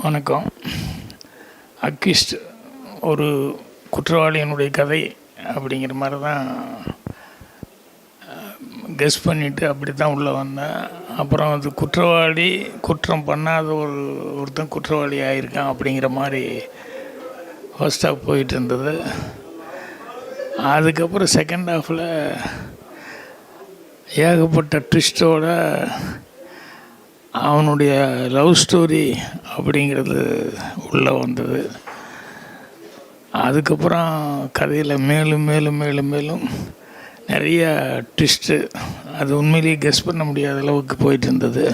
வணக்கம். அக்யூஸ்ட் ஒரு குற்றவாளியினுடைய கதை அப்படிங்கிற மாதிரி தான் கெஸ் பண்ணிவிட்டு அப்படி தான் உள்ளே வந்தேன். அப்புறம் அது குற்றவாளி குற்றம் பண்ணாத ஒருத்தன் குற்றவாளி ஆகியிருக்கான் அப்படிங்கிற மாதிரி ஃபர்ஸ்ட் ஹாஃப் போயிட்டு இருந்தது. அதுக்கப்புறம் செகண்ட் ஹாஃபில் ஏகப்பட்ட ட்விஸ்டோட அவனுடைய லவ் ஸ்டோரி அப்படிங்கிறது உள்ளே வந்தது. அதுக்கப்புறம் கதையில் மேலும் மேலும் மேலும் மேலும் நிறைய ட்விஸ்ட்டு, அது உண்மையிலேயே கெஸ் பண்ண முடியாத அளவுக்கு போயிட்டு இருந்தது.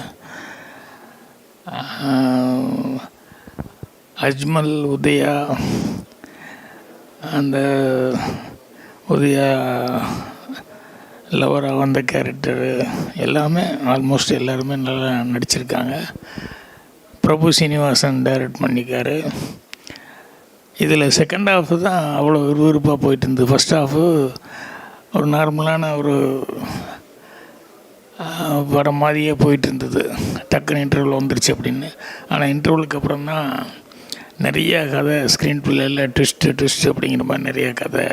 அஜ்மல், உதயா, அந்த உதயா லவராக வந்த கேரக்டரு எல்லாமே ஆல்மோஸ்ட் எல்லாருமே நல்லா நடிச்சிருக்காங்க. பிரபு சீனிவாசன் டைரக்ட் பண்ணிக்காரு. இதில் செகண்ட் ஹாஃபு தான் அவ்வளோ விறுவிறுப்பாக போயிட்டு இருந்தது. ஃபஸ்ட் ஹாஃபு ஒரு நார்மலான ஒரு படம் மாதிரியே போயிட்டு இருந்தது. டக்குன்னு இன்டர்வல் வந்துருச்சு அப்படின்னு. ஆனால் இன்டர்வலுக்கு அப்புறம் தான் நிறைய கதை ஸ்க்ரீன் பிள்ளையில் ட்விஸ்ட்டு அப்படிங்கிற மாதிரி நிறைய கதை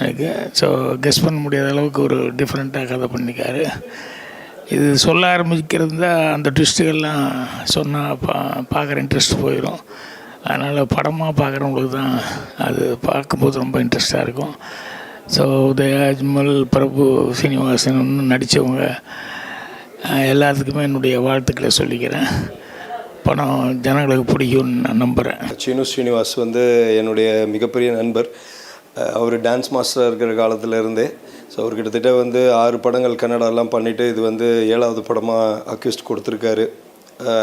இருக்குது. ஸோ கெஸ் பண்ண முடியாத அளவுக்கு ஒரு டிஃப்ரெண்ட்டாக கதை பண்ணிக்காரு. இது சொல்ல ஆரம்பிக்கிறது தான் அந்த ட்விஸ்ட்டுகள்லாம் சொன்னால் பார்க்குற இன்ட்ரெஸ்ட் போயிடும். அதனால் படமாக பார்க்குறவங்களுக்கு தான் அது பார்க்கும்போது ரொம்ப இன்ட்ரெஸ்டாக இருக்கும். ஸோ உதயா, அஜ்மல், பிரபு சீனிவாசன் இன்னும் நடித்தவங்க எல்லாத்துக்குமே என்னுடைய வாழ்த்துக்களை சொல்லிக்கிறேன். படம் ஜனங்களுக்கு பிடிக்கும்னு நான் நம்புகிறேன். சீனு ஸ்ரீனிவாஸ் என்னுடைய மிகப்பெரிய நண்பர். அவர் டான்ஸ் மாஸ்டராக இருக்கிற காலத்திலேருந்தே. ஸோ அவர் கிட்டத்தட்ட 6 படங்கள் கன்னடாலாம் பண்ணிவிட்டு இது 7வது படமாக அக்யூஸ்ட் கொடுத்துருக்காரு.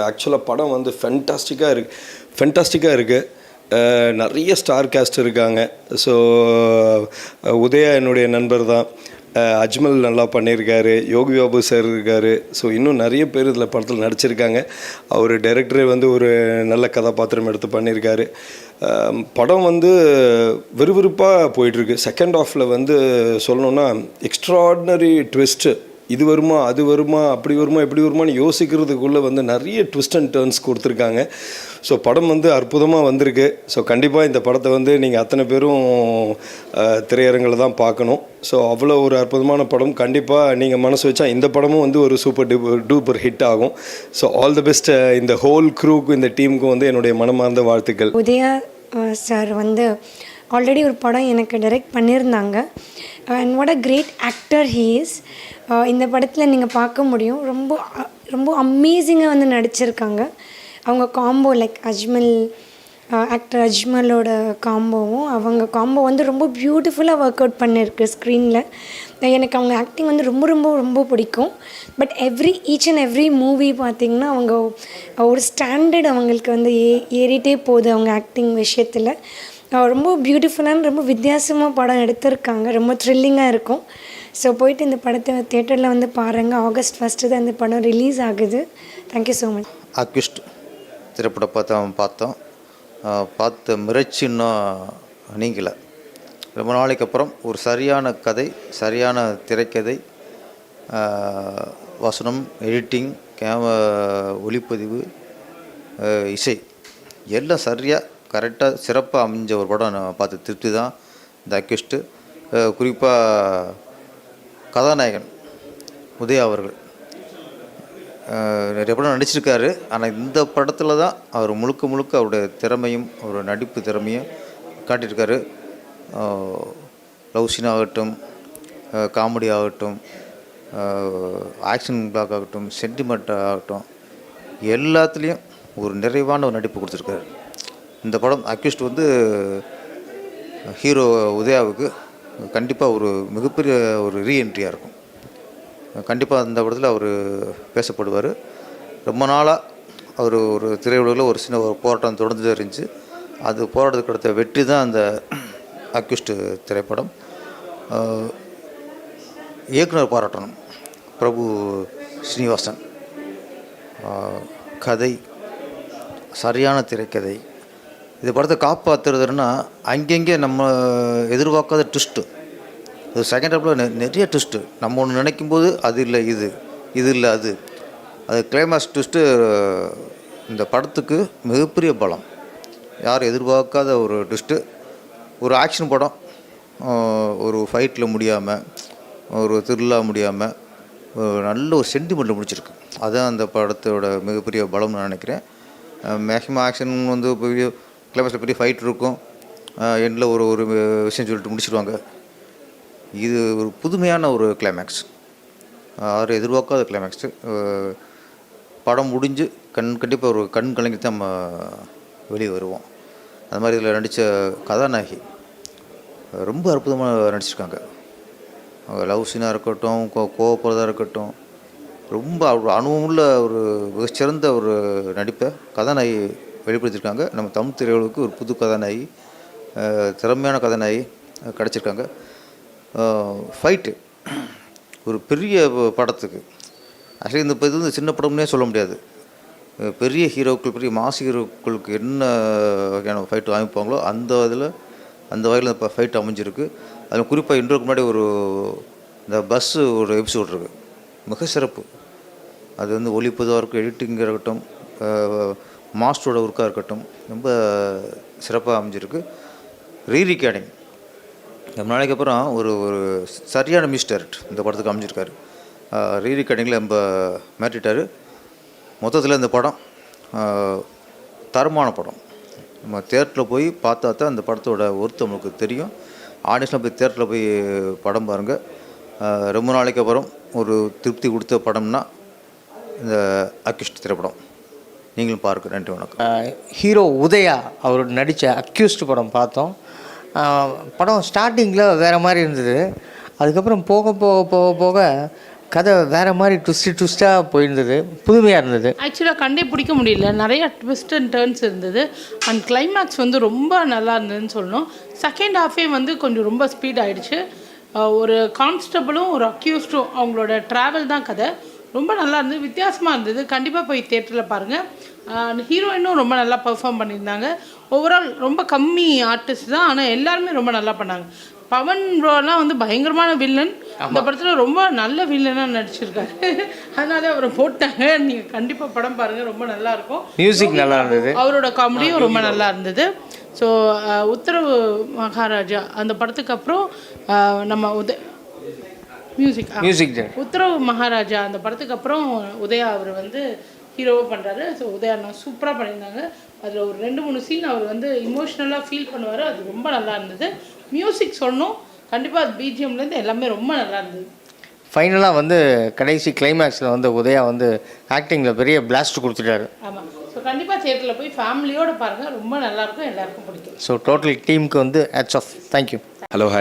ஆக்சுவலாக படம் ஃபென்டாஸ்டிக்காக இருக்குது. நிறைய ஸ்டார் காஸ்ட் இருக்காங்க. ஸோ உதயா என்னுடைய நண்பர் தான். அஜ்மல் நல்லா பண்ணியிருக்காரு. யோகி பாபு சார் இருக்கார். ஸோ இன்னும் நிறைய பேர் இதில் படத்தில் நடிச்சிருக்காங்க. அவர் டைரக்டரே ஒரு நல்ல கதாபாத்திரம் எடுத்து பண்ணியிருக்காரு. படம் விறுவிறுப்பாக போயிட்டுருக்கு. செகண்ட் ஹாஃபில் சொல்லணுன்னா எக்ஸ்ட்ராடினரி ட்விஸ்ட்டு. இது வருமா, அது வருமா, அப்படி வருமா, இப்படி வருமானு யோசிக்கிறதுக்குள்ளே நிறைய ட்விஸ்ட் அண்ட் டர்ன்ஸ் கொடுத்துருக்காங்க. ஸோ படம் அற்புதமாக வந்திருக்கு. ஸோ கண்டிப்பாக இந்த படத்தை நீங்கள் அத்தனை பேரும் திரையரங்கில் தான் பார்க்கணும். ஸோ அவ்வளோ ஒரு அற்புதமான படம். கண்டிப்பாக நீங்கள் மனசு வச்சா இந்த படமும் ஒரு சூப்பர் டூப்பர் ஹிட் ஆகும். ஸோ ஆல் தி பெஸ்ட் இந்த ஹோல் க்ரூக்கு, இந்த டீமுக்கு என்னுடைய மனமார்ந்த வாழ்த்துக்கள். உதயா சார் ஆல்ரெடி ஒரு படம் எனக்கு டைரக்ட் பண்ணியிருந்தாங்க. And what a great actor he is. இந்த படத்தில் நீங்கள் பார்க்க முடியும். ரொம்ப ரொம்ப அமேசிங்காக நடிச்சிருக்காங்க. அவங்க காம்போ அஜ்மல், ஆக்டர் அஜ்மலோட காம்போவும் அவங்க காம்போ ரொம்ப பியூட்டிஃபுல்லாக ஒர்க் அவுட் பண்ணியிருக்கு ஸ்க்ரீனில். எனக்கு அவங்க ஆக்டிங் ரொம்ப ரொம்ப ரொம்ப பிடிக்கும். But each and every movie பார்த்திங்கன்னா அவங்க ஒரு ஸ்டாண்டர்ட் அவங்களுக்கு ஏறிட்டே போகுது அவங்க ஆக்டிங் விஷயத்தில். ரொம்ப பியூட்டிஃபுல்லான ரொம்ப வித்தியாசமாக படம் எடுத்திருக்காங்க. ரொம்ப த்ரில்லிங்காக இருக்கும். ஸோ போயிட்டு இந்த படத்தை தியேட்டரில் பாருங்கள். August 1 தான் இந்த படம் ரிலீஸ் ஆகுது. Thank you so much. அக்யூஸ்ட் திரைப்படம் பார்த்தோம். பார்த்த மிரட்சி இன்னும் நீங்கலை. ரொம்ப நாளைக்கு அப்புறம் ஒரு சரியான கதை, சரியான திரைக்கதை, வசனம், எடிட்டிங், ஒளிப்பதிவு, இசை எல்லாம் சரியாக கரெக்டாக சிறப்பாக அமைஞ்ச ஒரு படம் நான் பார்த்து திருப்தி தான் இந்த அக்யூஸ்ட்டு. குறிப்பாக கதாநாயகன் உதயா அவர்கள் நிறைய படம் நடிச்சிருக்காரு. ஆனால் இந்த படத்தில் தான் அவர் முழுக்க அவருடைய திறமையும் அவருடைய நடிப்பு திறமையும் காட்டியிருக்காரு. லவ் சீன் ஆகட்டும், காமெடி ஆகட்டும், ஆக்ஷன் பிளாக் ஆகட்டும், சென்டிமெண்ட் ஆகட்டும், எல்லாத்துலேயும் ஒரு நிறைவான ஒரு நடிப்பு கொடுத்துருக்காரு. இந்த படம் அக்யூஸ்ட் ஹீரோ உதயாவுக்கு கண்டிப்பாக ஒரு மிகப்பெரிய ஒரு ரீஎன்ட்ரியாக இருக்கும். கண்டிப்பாக அந்த படத்தில் அவர் பேசப்படுவார். ரொம்ப நாளாக அவர் ஒரு திரையுலகில் ஒரு சின்ன ஒரு போராட்டம் தொடர்ந்து இருந்துச்சு. அது போராட்டத்துக்கு அடுத்த வெற்றி தான் அந்த அக்யூஸ்ட் திரைப்படம். இயக்குனர் பாராட்டணும், பிரபு ஸ்ரீனிவாசன். கதை சரியான திரைக்கதை. இந்த படத்தை காப்பாற்றுறதுன்னா அங்கங்கே நம்ம எதிர்பார்க்காத ட்விஸ்ட்டு. இது செகண்ட் ஹாஃபில் நிறைய ட்விஸ்ட்டு. நம்ம ஒன்று நினைக்கும்போது அது இல்லை இது இல்லை அது கிளைமாக்ஸ் ட்விஸ்ட்டு இந்த படத்துக்கு மிகப்பெரிய பலம். யாரும் எதிர்பார்க்காத ஒரு ட்விஸ்ட்டு. ஒரு ஆக்ஷன் படம் ஒரு ஃபைட்டில் முடியாமல், ஒரு த்ரில்லாக முடியாமல், நல்ல ஒரு சென்டிமெண்ட்டில் முடிச்சிருக்கு. அதுதான் அந்த படத்தோட மிகப்பெரிய பலம்னு நான் நினைக்கிறேன். மேக்ஸிமம் ஆக்ஷன் வந்து பெரிய கிளைமேக்ஸில் பெரிய ஃபைட் இருக்கும், எண்டில் ஒரு ஒரு விஷயம் சொல்லிட்டு முடிச்சிடுவாங்க. இது ஒரு புதுமையான ஒரு கிளைமேக்ஸ், யாரும் எதிர்பார்க்காத கிளைமேக்ஸு. படம் முடிஞ்சு கண்டிப்பாக ஒரு கண் கலங்கி தான் நம்ம வெளியே வருவோம். அது மாதிரி இதில் நடித்த கதாநாயகி ரொம்ப அற்புதமாக நடிச்சிருக்காங்க. லவ் சீனாக இருக்கட்டும், கோவப்படுறதாக இருக்கட்டும், ரொம்ப அனுபவமுள்ள ஒரு மிகச்சிறந்த ஒரு நடிப்பை கதாநாயகி வெளிப்படுத்தியிருக்காங்க. நம்ம தமிழ் திரையுலகுக்கு ஒரு புது கதாநாயகி, திறமையான கதாநாயகி கிடச்சிருக்காங்க. ஃபைட்டு ஒரு பெரிய படத்துக்கு ஆக்சுவலி இந்த இது வந்து சின்ன படம்னே சொல்ல முடியாது. பெரிய ஹீரோக்கள், பெரிய மாஸ் ஹீரோக்களுக்கு என்ன வகையான ஃபைட்டு வாங்கிப்பாங்களோ அந்த வகையில் இப்போ ஃபைட் அமைஞ்சிருக்கு. அதில் குறிப்பாக இன்றைக்கு முன்னாடி இந்த பஸ்ஸு ஒரு எபிசோட் இருக்குது, மிக சிறப்பு. அது வந்து ஒளிப்பதாக இருக்கும், எடிட்டிங்காக இருக்கட்டும், மாஸ்டரோட ஒர்க்காக இருக்கட்டும், ரொம்ப சிறப்பாக அமைஞ்சிருக்கு. ரீரிகார்டிங் ரொம்ப நாளைக்கு அப்புறம் ஒரு சரியான மியூசிக் டைரக்டர் இந்த படத்துக்கு அமைஞ்சிருக்காரு. ரீரிகார்டிங்கில் ரொம்ப மாற்றிட்டார். மொத்தத்தில் இந்த படம் தரமான படம். நம்ம தேட்டரில் போய் பார்த்தா தான் அந்த படத்தோட ஒர்த்து நமக்கு தெரியும். ஆடியன்ஸில் போய் தேட்டரில் போய் படம் பாருங்கள். ரொம்ப நாளைக்கு அப்புறம் ஒரு திருப்தி கொடுத்த படம்னா இந்த அக்யூஸ்ட் திரைப்படம். நீங்களும் பாருங்க. நன்றி, வணக்கம். ஹீரோ உதயா அவர் நடித்த அக்யூஸ்ட் படம் பார்த்தோம். படம் ஸ்டார்டிங்கில் வேறு மாதிரி இருந்தது, அதுக்கப்புறம் போக போக போக போக கதை வேறு மாதிரி ட்விஸ்ட்டாக போயிருந்தது, புதுமையாக இருந்தது. ஆக்சுவலாக கண்டே பிடிக்க முடியல, நிறைய ட்விஸ்ட் அண்ட் டர்ன்ஸ் இருந்தது. அண்ட் கிளைமேக்ஸ் வந்து ரொம்ப நல்லா இருந்ததுன்னு சொல்லணும். செகண்ட் ஹாஃபே வந்து கொஞ்சம் ரொம்ப ஸ்பீட் ஆகிடுச்சு. ஒரு கான்ஸ்டபிளும் ஒரு அக்யூஸ்டும் அவங்களோட ட்ராவல் தான் கதை. ரொம்ப நல்லா இருந்தது, வித்தியாசமாக இருந்தது. கண்டிப்பாக போய் தேட்டரில் பாருங்கள். ஹீரோயினும் ரொம்ப நல்லா பெர்ஃபார்ம் பண்ணியிருந்தாங்க. ஓவரால் ரொம்ப கம்மி ஆர்டிஸ்ட் தான், ஆனால் எல்லாருமே ரொம்ப நல்லா பண்ணாங்க. பவன் ப்ரோலாம் வந்து பயங்கரமான வில்லன். இந்த படத்தில் ரொம்ப நல்ல வில்லனாக நடிச்சிருக்காரு, அதனால அவரை போட்டாங்க. நீங்கள் கண்டிப்பாக படம் பாருங்கள், ரொம்ப நல்லாயிருக்கும். மியூசிக் நல்லா இருந்தது, அவரோட காமெடியும் ரொம்ப நல்லா இருந்தது. ஸோ உத்தரவு மகாராஜா அந்த படத்துக்கு அப்புறம் நம்ம மியூசிக் உத்தரவு மகாராஜா அந்த படத்துக்கு அப்புறம் உதயா அவர் வந்து ஹீரோவாக பண்ணுறாரு. ஸோ உதயா நான் சூப்பராக பண்ணியிருந்தாங்க. அதில் ஒரு 2-3 சீன் அவர் வந்து இமோஷ்னலாக ஃபீல் பண்ணுவார், அது ரொம்ப நல்லா இருந்தது. மியூசிக் சொல்லணும், கண்டிப்பாக அது பிஜிஎம்லேருந்து எல்லாமே ரொம்ப நல்லா இருந்தது. ஃபைனலாக வந்து கடைசி கிளைமேக்ஸில் வந்து உதயா வந்து ஆக்டிங்கில் பெரிய பிளாஸ்ட் கொடுத்துட்டாரு. ஆமாம், ஸோ கண்டிப்பாக தியேட்டரில் போய் ஃபேமிலியோடு பாருங்கள், ரொம்ப நல்லாயிருக்கும், எல்லாருக்கும் பிடிக்கும். ஸோ டோட்டல் டீமுக்கு வந்து hats off. Thank you. Hello, hi.